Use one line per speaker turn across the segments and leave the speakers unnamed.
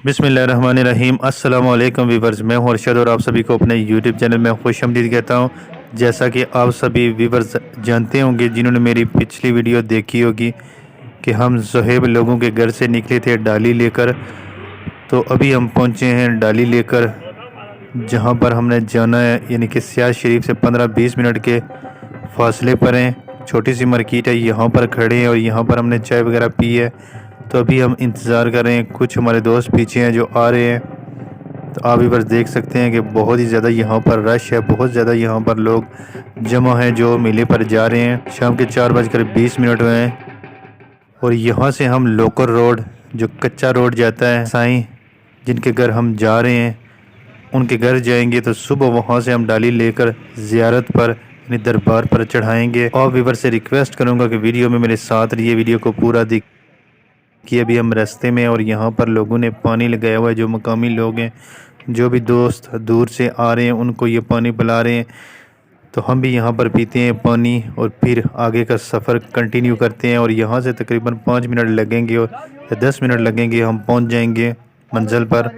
बिस्मिल्लाहिर्रहमानिर्रहीम। अस्सलामु अलैकुम वीवर्स, मैं हूं अरशद और आप सभी को अपने यूट्यूब चैनल में खुशामदीद कहता हूं। जैसा कि आप सभी वीवर्स जानते होंगे, जिन्होंने मेरी पिछली वीडियो देखी होगी, कि हम ज़ुहैब लोगों के घर से निकले थे डाली लेकर। तो अभी हम पहुंचे हैं डाली लेकर, जहां पर हमने जाना है, यानी कि सियाज शरीफ से 15-20 मिनट के फासले पर हैं। छोटी सी मार्केट है, यहाँ पर खड़े हैं और यहाँ पर हमने चाय वगैरह पी है। तो अभी हम इंतज़ार कर रहे हैं, कुछ हमारे दोस्त पीछे हैं जो आ रहे हैं। तो आप भी बस देख सकते हैं कि बहुत ही ज़्यादा यहाँ पर रश है, बहुत ज़्यादा यहाँ पर लोग जमा हैं जो मेले पर जा रहे हैं। शाम के 4:20 हुए हैं और यहाँ से हम लोकल रोड, जो कच्चा रोड जाता है, साईं जिनके घर हम जा रहे हैं उनके घर जाएंगे। तो सुबह वहाँ से हम डाली लेकर ज़ियारत पर, यानी दरबार पर चढ़ाएँगे। और व्यूअर से रिक्वेस्ट करूँगा कि वीडियो में मेरे साथ रहिए, वीडियो को पूरा कि अभी हम रास्ते में, और यहाँ पर लोगों ने पानी लगाया हुआ है। जो मकामी लोग हैं, जो भी दोस्त दूर से आ रहे हैं, उनको ये पानी पिला रहे हैं। तो हम भी यहाँ पर पीते हैं पानी और फिर आगे का सफ़र कंटिन्यू करते हैं। और यहाँ से तकरीबन 5 मिनट लगेंगे और 10 मिनट लगेंगे, हम पहुँच जाएंगे मंजिल पर।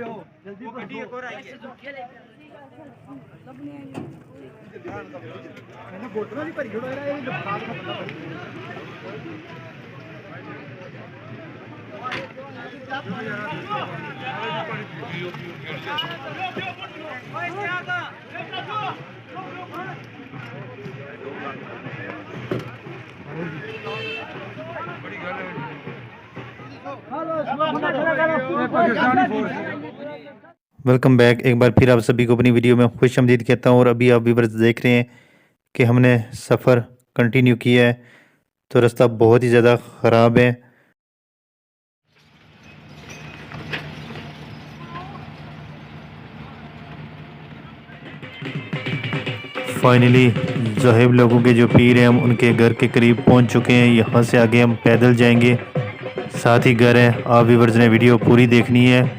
Welcome back. एक बार फिर आप सभी को अपनी वीडियो में खुशामदीद कहता हूँ। और अभी आप व्यूअर्स देख रहे हैं कि हमने सफ़र कंटिन्यू किया है। तो रास्ता बहुत ही ज़्यादा ख़राब है। फाइनली ज़ुहैब लोगों के जो पीर हैं, हम उनके घर के करीब पहुंच चुके हैं। यहाँ से आगे हम पैदल जाएंगे, साथ ही घर है। आप व्यूअर्स ने वीडियो पूरी देखनी है।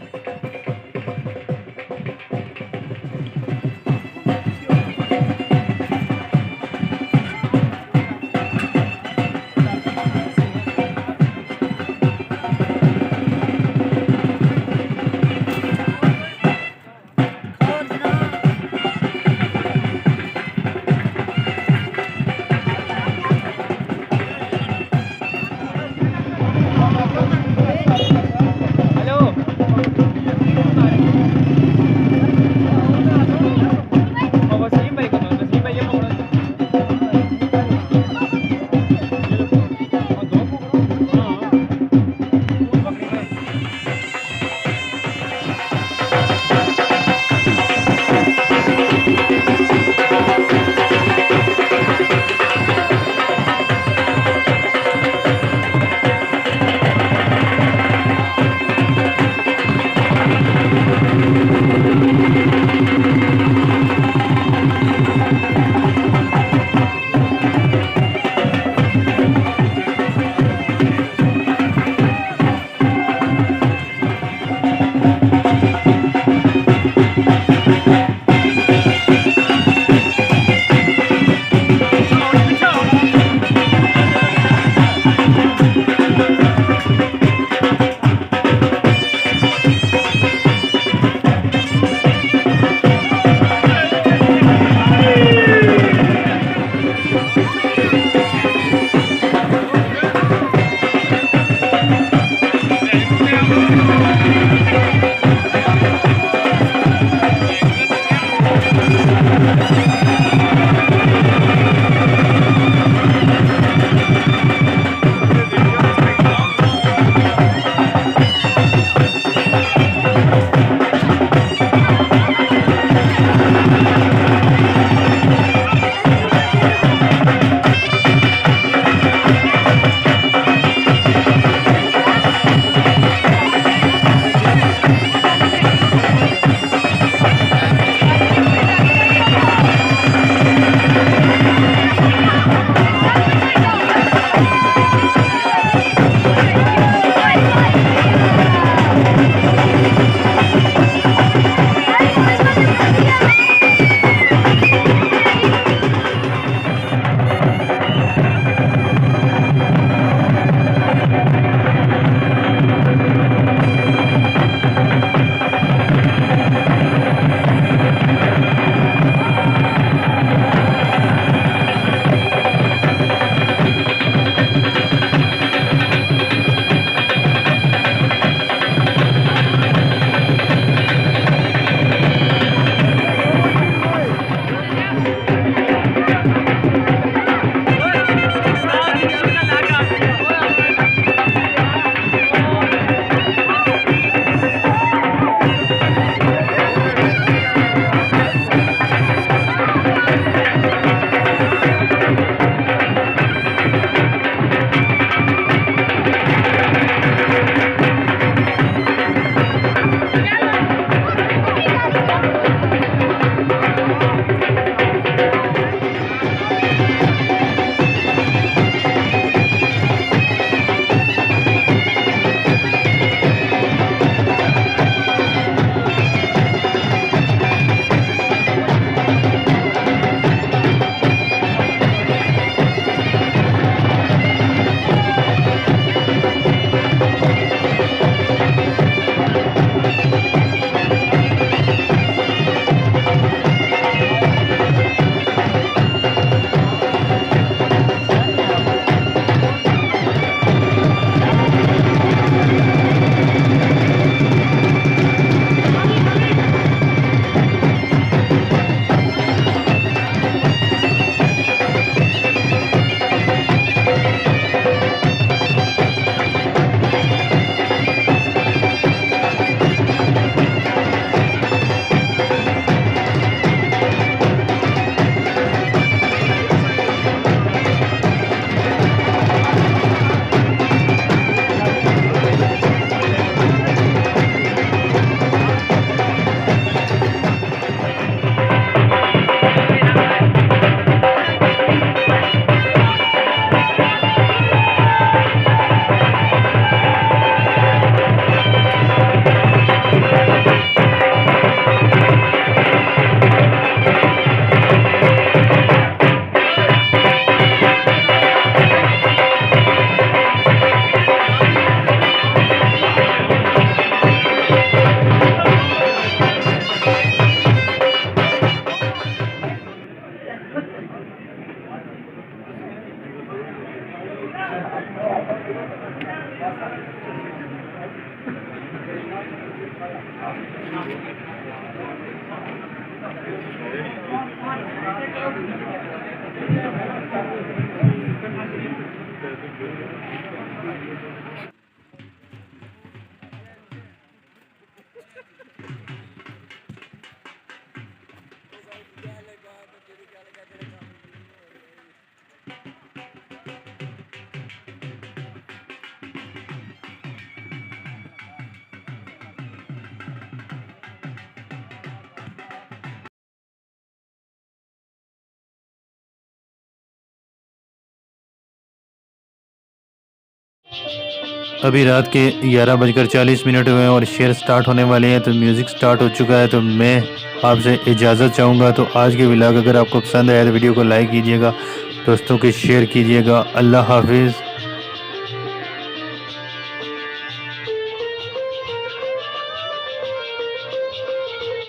अभी रात के 11:40 हुए हैं और शेयर स्टार्ट होने वाले हैं, तो म्यूज़िक स्टार्ट हो चुका है। तो मैं आपसे इजाज़त चाहूँगा। तो आज के व्लॉग अगर आपको पसंद आया तो वीडियो को लाइक कीजिएगा, दोस्तों के शेयर कीजिएगा। अल्लाह हाफिज़।